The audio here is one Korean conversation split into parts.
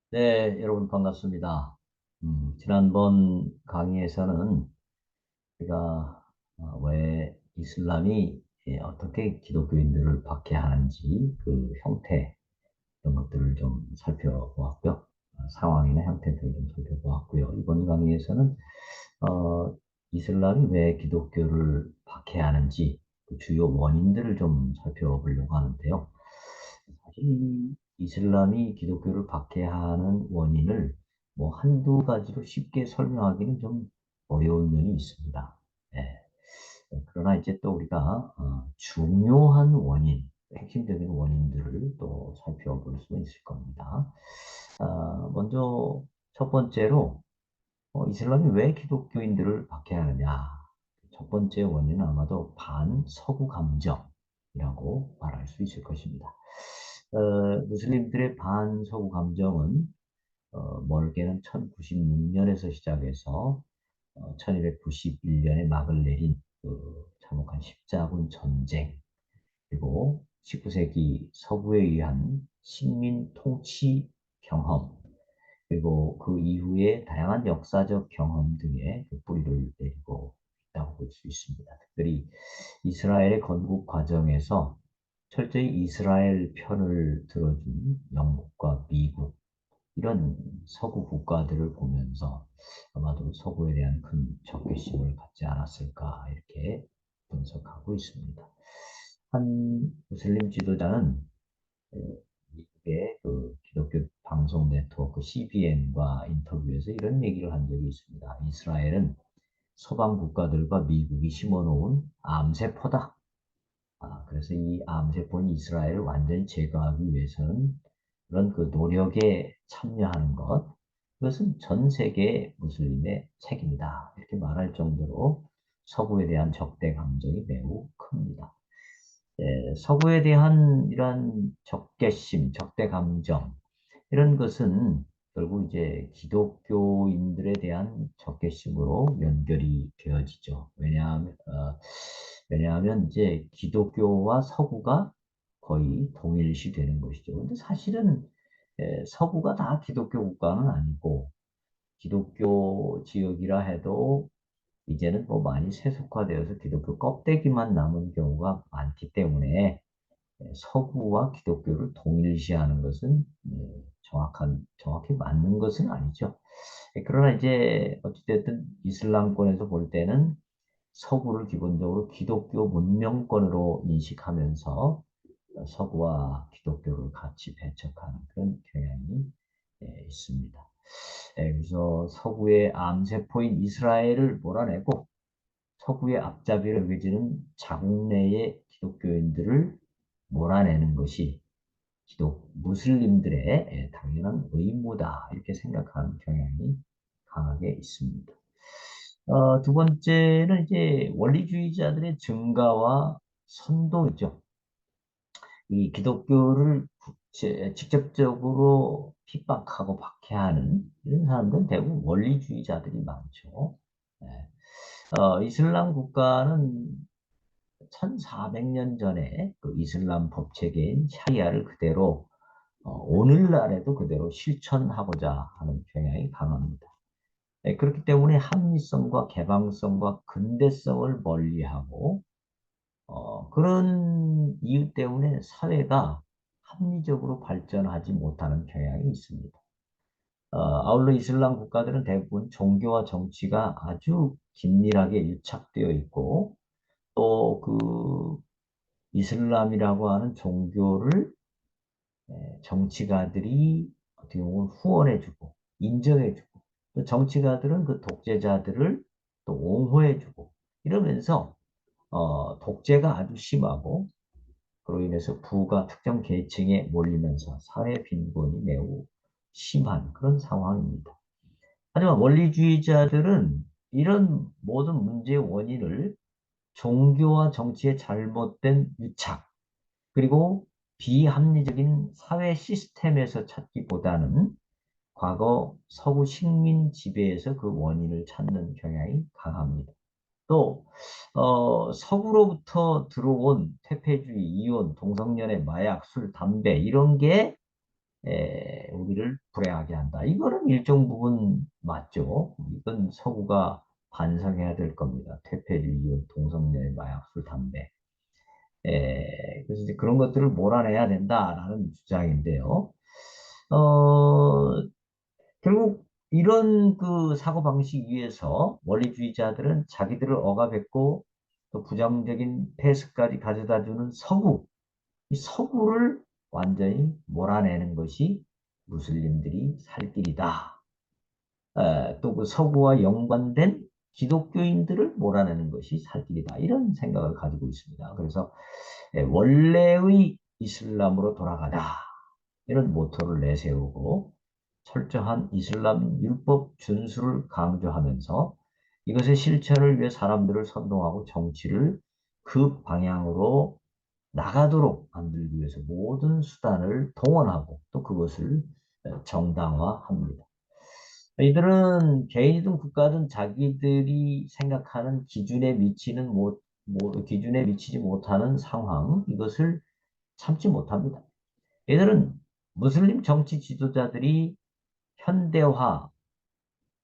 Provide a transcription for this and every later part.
네, 여러분 반갑습니다. 지난번 강의에서는 우리가 왜 이슬람이 어떻게 기독교인들을 박해하는지 그 형태 이런 것들을 좀 살펴보았고요. 상황이나 형태들을 좀 살펴보았고요. 이번 강의에서는 어, 이슬람이 왜 기독교를 박해하는지 그 주요 원인들을 좀 살펴보려고 하는데요. 사실 이 이슬람이 기독교를 박해하는 원인을 뭐 한두 가지로 쉽게 설명하기는 좀 어려운 면이 있습니다. 예. 그러나 이제 또 우리가 중요한 원인, 핵심적인 원인들을 또 살펴볼 수 있을 겁니다. 먼저 첫 번째로 이슬람이 왜 기독교인들을 박해하느냐? 첫 번째 원인은 아마도 반서구 감정이라고 말할 수 있을 것입니다. 무슬림들의 반서구 감정은 멀게는 1096년에서 시작해서 1291년에 막을 내린 그 참혹한 십자군 전쟁, 그리고 19세기 서구에 의한 식민 통치 경험, 그리고 그 이후에 다양한 역사적 경험 등에 그 뿌리를 내리고 있다고 볼 수 있습니다. 특별히 이스라엘의 건국 과정에서 철저히 이스라엘 편을 들어준 영국과 미국, 이런 서구 국가들을 보면서 아마도 서구에 대한 큰 적개심을 갖지 않았을까 이렇게 분석하고 있습니다. 한 무슬림 지도자는 미국의 그 기독교 방송 네트워크 CBN과 인터뷰에서 이런 얘기를 한 적이 있습니다. 이스라엘은 서방 국가들과 미국이 심어놓은 암세포다. 그래서 이 암세포인 이스라엘을 완전히 제거하기 위해서는 그런 그 노력에 참여하는 것, 그것은 전 세계 무슬림의 책임이다. 이렇게 말할 정도로 서구에 대한 적대 감정이 매우 큽니다. 서구에 대한 이러한 적개심, 적대 감정, 이런 것은 결국 이제 기독교인들에 대한 적개심으로 연결이 되어지죠. 왜냐하면 이제 기독교와 서구가 거의 동일시 되는 것이죠. 근데 사실은 서구가 다 기독교 국가는 아니고 기독교 지역이라 해도 이제는 뭐 많이 세속화되어서 기독교 껍데기만 남은 경우가 많기 때문에 서구와 기독교를 동일시하는 것은 정확히 맞는 것은 아니죠. 그러나 이제 어찌됐든 이슬람권에서 볼 때는 서구를 기본적으로 기독교 문명권으로 인식하면서 서구와 기독교를 같이 배척하는 그런 경향이 있습니다. 그래서 서구의 암세포인 이스라엘을 몰아내고 서구의 앞잡이로 여겨지는 자국 내의 기독교인들을 몰아내는 것이 무슬림들의 당연한 의무다 이렇게 생각하는 경향이 강하게 있습니다. 두 번째는 이제 원리주의자들의 증가와 선동이죠. 이 기독교를 직접적으로 핍박하고 박해하는 이런 사람들은 대부분 원리주의자들이 많죠. 네. 이슬람 국가는 1400년 전에 그 이슬람 법체계인 샤리아를 그대로 오늘날에도 그대로 실천하고자 하는 경향이 강합니다. 그렇기 때문에 합리성과 개방성과 근대성을 멀리하고 그런 이유 때문에 사회가 합리적으로 발전하지 못하는 경향이 있습니다. 아울러 이슬람 국가들은 대부분 종교와 정치가 아주 긴밀하게 밀착되어 있고 또 그 이슬람이라고 하는 종교를 정치가들이 어떻게 보면 후원해주고 인정해주고 또 정치가들은 그 독재자들을 또 옹호해주고 이러면서 독재가 아주 심하고 그로 인해서 부가 특정 계층에 몰리면서 사회 빈곤이 매우 심한 그런 상황입니다. 하지만 원리주의자들은 이런 모든 문제의 원인을 종교와 정치의 잘못된 유착, 그리고 비합리적인 사회 시스템에서 찾기보다는 과거 서구 식민 지배에서 그 원인을 찾는 경향이 강합니다. 또 서구로부터 들어온 퇴폐주의, 이혼, 동성연애, 마약, 술, 담배 이런 게 우리를 불행하게 한다. 이거는 일정 부분 맞죠. 이건 서구가 반성해야 될 겁니다. 퇴폐류, 이혼, 동성애, 마약, 술, 담배. 그래서 이제 그런 것들을 몰아내야 된다라는 주장인데요. 어, 결국 이런 그 사고방식 위에서 원리주의자들은 자기들을 억압했고 또 부정적인 폐해스까지 가져다주는 서구, 이 서구를 완전히 몰아내는 것이 무슬림들이 살 길이다. 또 그 서구와 연관된 기독교인들을 몰아내는 것이 살 길이다. 이런 생각을 가지고 있습니다. 그래서 원래의 이슬람으로 돌아가자. 이런 모토를 내세우고 철저한 이슬람 율법 준수를 강조하면서 이것의 실천을 위해 사람들을 선동하고 정치를 그 방향으로 나가도록 만들기 위해서 모든 수단을 동원하고 또 그것을 정당화합니다. 이들은 개인이든 국가든 자기들이 생각하는 기준에 미치지 못하는 상황, 이것을 참지 못합니다. 얘들은 무슬림 정치 지도자들이 현대화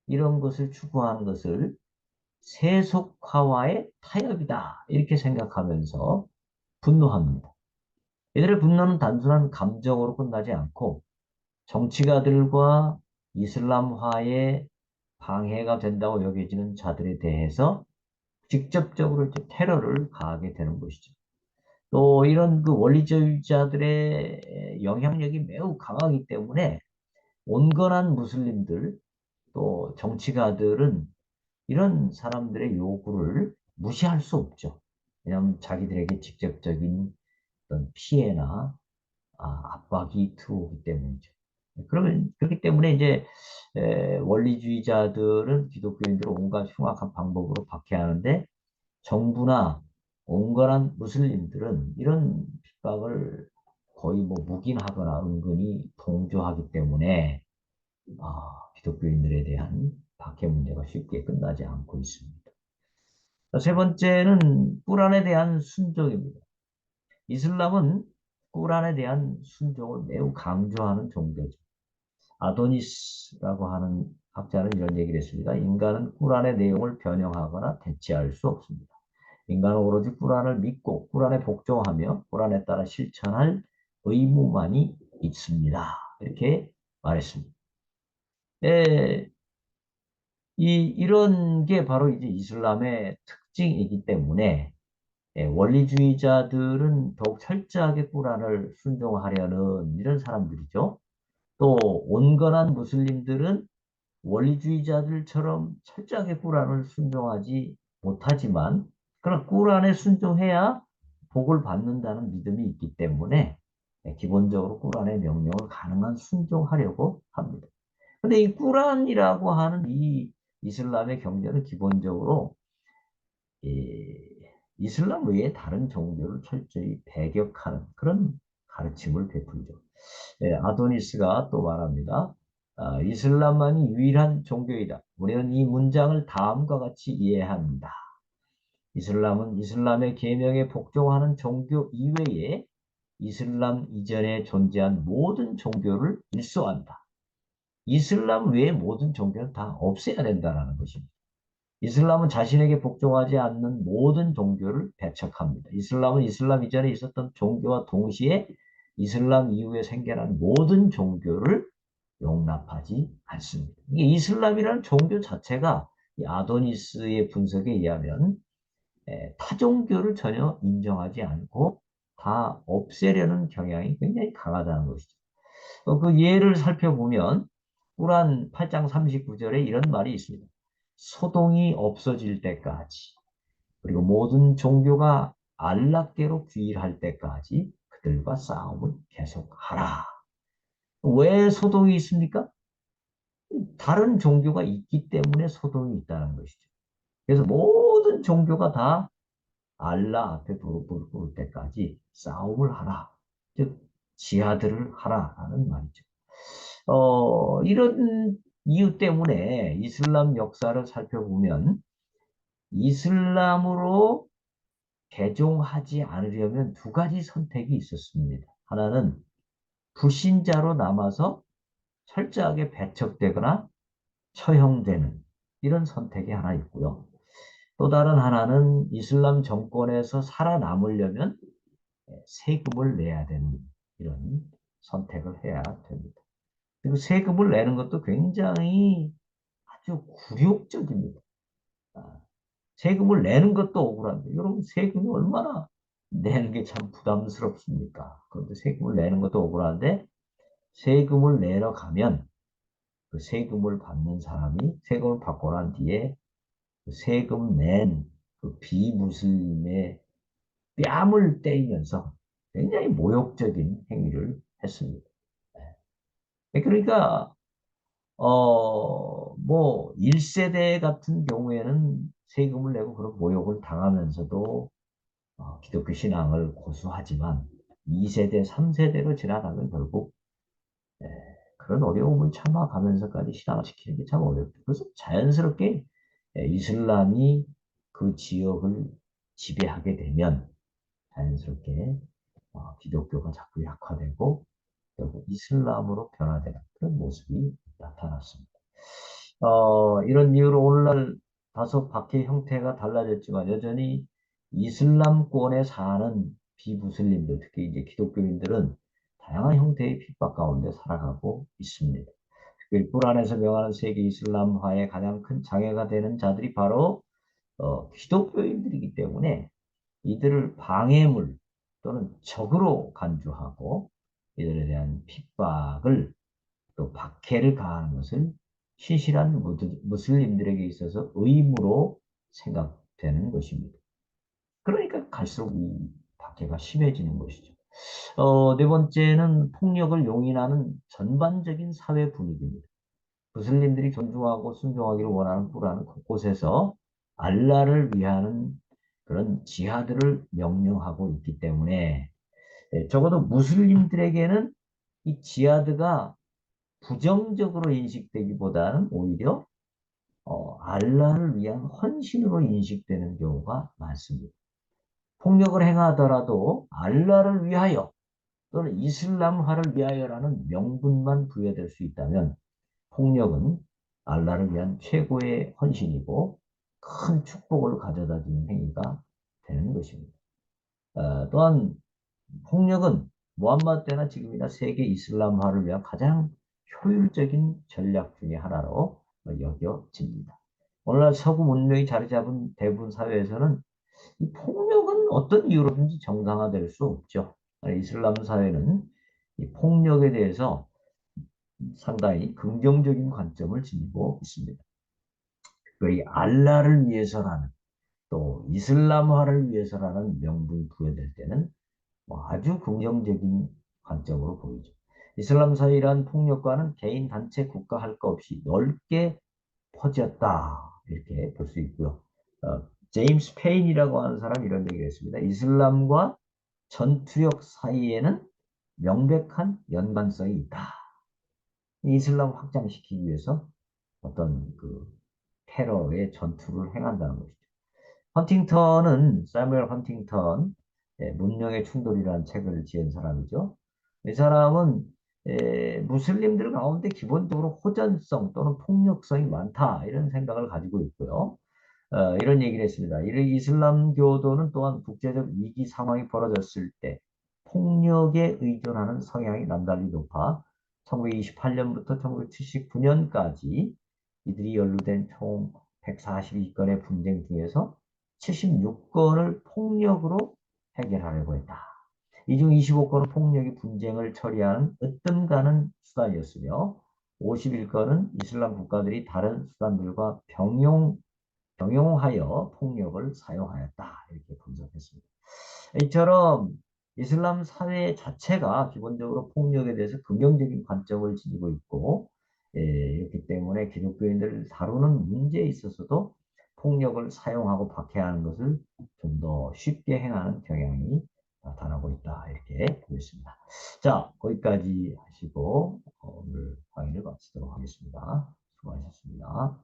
이런 것을 추구하는 것을 세속화와의 타협이다 이렇게 생각하면서 분노합니다. 얘들의 분노는 단순한 감정으로 끝나지 않고 정치가들과 이슬람화에 방해가 된다고 여겨지는 자들에 대해서 직접적으로 이제 테러를 가하게 되는 것이죠. 또 이런 그 원리주의자들의 영향력이 매우 강하기 때문에 온건한 무슬림들 또 정치가들은 이런 사람들의 요구를 무시할 수 없죠. 왜냐하면 자기들에게 직접적인 어떤 피해나 압박이 들어오기 때문이죠. 그렇기 때문에 이제 원리주의자들은 기독교인들을 온갖 흉악한 방법으로 박해하는데 정부나 온건한 무슬림들은 이런 핍박을 거의 뭐 묵인하거나 은근히 동조하기 때문에 기독교인들에 대한 박해 문제가 쉽게 끝나지 않고 있습니다. 세 번째는 꾸란에 대한 순종입니다. 이슬람은 꾸란에 대한 순종을 매우 강조하는 종교죠. 아도니스라고 하는 학자는 이런 얘기를 했습니다. 인간은 꾸란의 내용을 변형하거나 대체할 수 없습니다. 인간은 오로지 꾸란을 믿고 꾸란에 복종하며 꾸란에 따라 실천할 의무만이 있습니다. 이렇게 말했습니다. 예, 이런 게 바로 이제 이슬람의 특징이기 때문에 원리주의자들은 더욱 철저하게 꾸란을 순종하려는 이런 사람들이죠. 또 온건한 무슬림들은 원리주의자들처럼 철저하게 꾸란을 순종하지 못하지만 그러나 꾸란에 순종해야 복을 받는다는 믿음이 있기 때문에 기본적으로 꾸란의 명령을 가능한 순종하려고 합니다. 근데 이 꾸란이라고 하는 이 이슬람의 경전은 기본적으로 이슬람 외에 다른 종교를 철저히 배격하는 그런 가르침을 베풀죠. 아도니스가 또 말합니다. 이슬람만이 유일한 종교이다. 우리는 이 문장을 다음과 같이 이해합니다. 이슬람은 이슬람의 계명에 복종하는 종교 이외에 이슬람 이전에 존재한 모든 종교를 일소한다. 이슬람 외의 모든 종교는 다 없애야 된다는 것입니다. 이슬람은 자신에게 복종하지 않는 모든 종교를 배척합니다. 이슬람은 이슬람 이전에 있었던 종교와 동시에 이슬람 이후에 생겨난 모든 종교를 용납하지 않습니다. 이게 이슬람이라는 종교 자체가 이 아도니스의 분석에 의하면 타종교를 전혀 인정하지 않고 다 없애려는 경향이 굉장히 강하다는 것이죠. 그 예를 살펴보면 꾸란 8장 39절에 이런 말이 있습니다. 소동이 없어질 때까지 그리고 모든 종교가 안락계로 귀일할 때까지 그들과 싸움을 계속하라. 왜 소동이 있습니까? 다른 종교가 있기 때문에 소동이 있다는 것이죠. 그래서 모든 종교가 다 알라 앞에 무릎을 꿇을 때까지 싸움을 하라. 즉 지하들을 하라라는 말이죠. 이런 이유 때문에 이슬람 역사를 살펴보면 이슬람으로 개종하지 않으려면 두 가지 선택이 있었습니다. 하나는 불신자로 남아서 철저하게 배척되거나 처형되는 이런 선택이 하나 있고요. 또 다른 하나는 이슬람 정권에서 살아남으려면 세금을 내야 되는 이런 선택을 해야 됩니다. 그리고 세금을 내는 것도 굉장히 아주 굴욕적입니다. 아, 세금을 내는 것도 억울한데 여러분 세금이 얼마나 내는 게 참 부담스럽습니까? 그런데 세금을 내는 것도 억울한데 세금을 내러 가면 그 세금을 받는 사람이 세금을 받고 난 뒤에 그 세금 낸 그 비무슬림의 뺨을 때리면서 굉장히 모욕적인 행위를 했습니다. 그러니까 뭐 1세대 같은 경우에는 세금을 내고 그런 모욕을 당하면서도 기독교 신앙을 고수하지만 2세대, 3세대로 지나가면 결국 예, 그런 어려움을 참아가면서까지 신앙을 지키는 게 참 어렵죠. 그래서 자연스럽게 이슬람이 그 지역을 지배하게 되면 자연스럽게 기독교가 자꾸 약화되고 결국 이슬람으로 변화되는 그런 모습이 나타났습니다. 이런 이유로 오늘날 다소 박해 형태가 달라졌지만 여전히 이슬람권에 사는 비무슬림들, 특히 이제 기독교인들은 다양한 형태의 핍박 가운데 살아가고 있습니다. 특히 꾸란에서 명하는 세계 이슬람화의 가장 큰 장애가 되는 자들이 바로 기독교인들이기 때문에 이들을 방해물 또는 적으로 간주하고 이들에 대한 핍박을 또 박해를 가하는 것을 신실한 무슬림들에게 있어서 의무로 생각되는 것입니다. 그러니까 갈수록 이 박해가 심해지는 것이죠. 네 번째는 폭력을 용인하는 전반적인 사회 분위기입니다. 무슬림들이 존중하고 순종하기를 원하는 꾸란은 곳곳에서 알라를 위하는 그런 지하드를 명령하고 있기 때문에 적어도 무슬림들에게는 이 지하드가 부정적으로 인식되기보다는 오히려 알라를 위한 헌신으로 인식되는 경우가 많습니다. 폭력을 행하더라도 알라를 위하여 또는 이슬람화를 위하여라는 명분만 부여될 수 있다면 폭력은 알라를 위한 최고의 헌신이고 큰 축복을 가져다 주는 행위가 되는 것입니다. 또한 폭력은 무함마드 때나 지금이나 세계 이슬람화를 위한 가장 효율적인 전략 중의 하나로 여겨집니다. 오늘날 서구 문명이 자리 잡은 대부분 사회에서는 이 폭력은 어떤 이유로든지 정당화될 수 없죠. 이슬람 사회는 이 폭력에 대해서 상당히 긍정적인 관점을 지니고 있습니다. 특별히 알라를 위해서라는 또 이슬람화를 위해서라는 명분이 부여될 때는 아주 긍정적인 관점으로 보이죠. 이슬람 사회란 폭력과는 개인, 단체, 국가 할 것 없이 넓게 퍼졌다. 이렇게 볼 수 있고요. 제임스 페인이라고 하는 사람이 이런 얘기를 했습니다. 이슬람과 전투력 사이에는 명백한 연관성이 있다. 이슬람 확장시키기 위해서 어떤 그 테러의 전투를 행한다는 것이죠. 헌팅턴은 사무엘 헌팅턴 문명의 충돌이라는 책을 지은 사람이죠. 이 사람은 무슬림들 가운데 기본적으로 호전성 또는 폭력성이 많다 이런 생각을 가지고 있고요. 이런 얘기를 했습니다. 이 이슬람교도는 또한 국제적 위기 상황이 벌어졌을 때 폭력에 의존하는 성향이 남달리 높아 1928년부터 1979년까지 이들이 연루된 총 142건의 분쟁 중에서 76건을 폭력으로 해결하려고 했다. 이 중 25건은 폭력이 분쟁을 처리하는 으뜸가는 수단이었으며 51건은 이슬람 국가들이 다른 수단들과 병용하여 폭력을 사용하였다. 이렇게 분석했습니다. 이처럼 이슬람 사회 자체가 기본적으로 폭력에 대해서 긍정적인 관점을 지니고 있고 이렇기 때문에 기독교인들을 다루는 문제에 있어서도 폭력을 사용하고 박해하는 것을 좀 더 쉽게 행하는 경향이 나타나고 있다. 이렇게 보겠습니다. 자, 거기까지 하시고 오늘 강의를 마치도록 하겠습니다. 수고하셨습니다.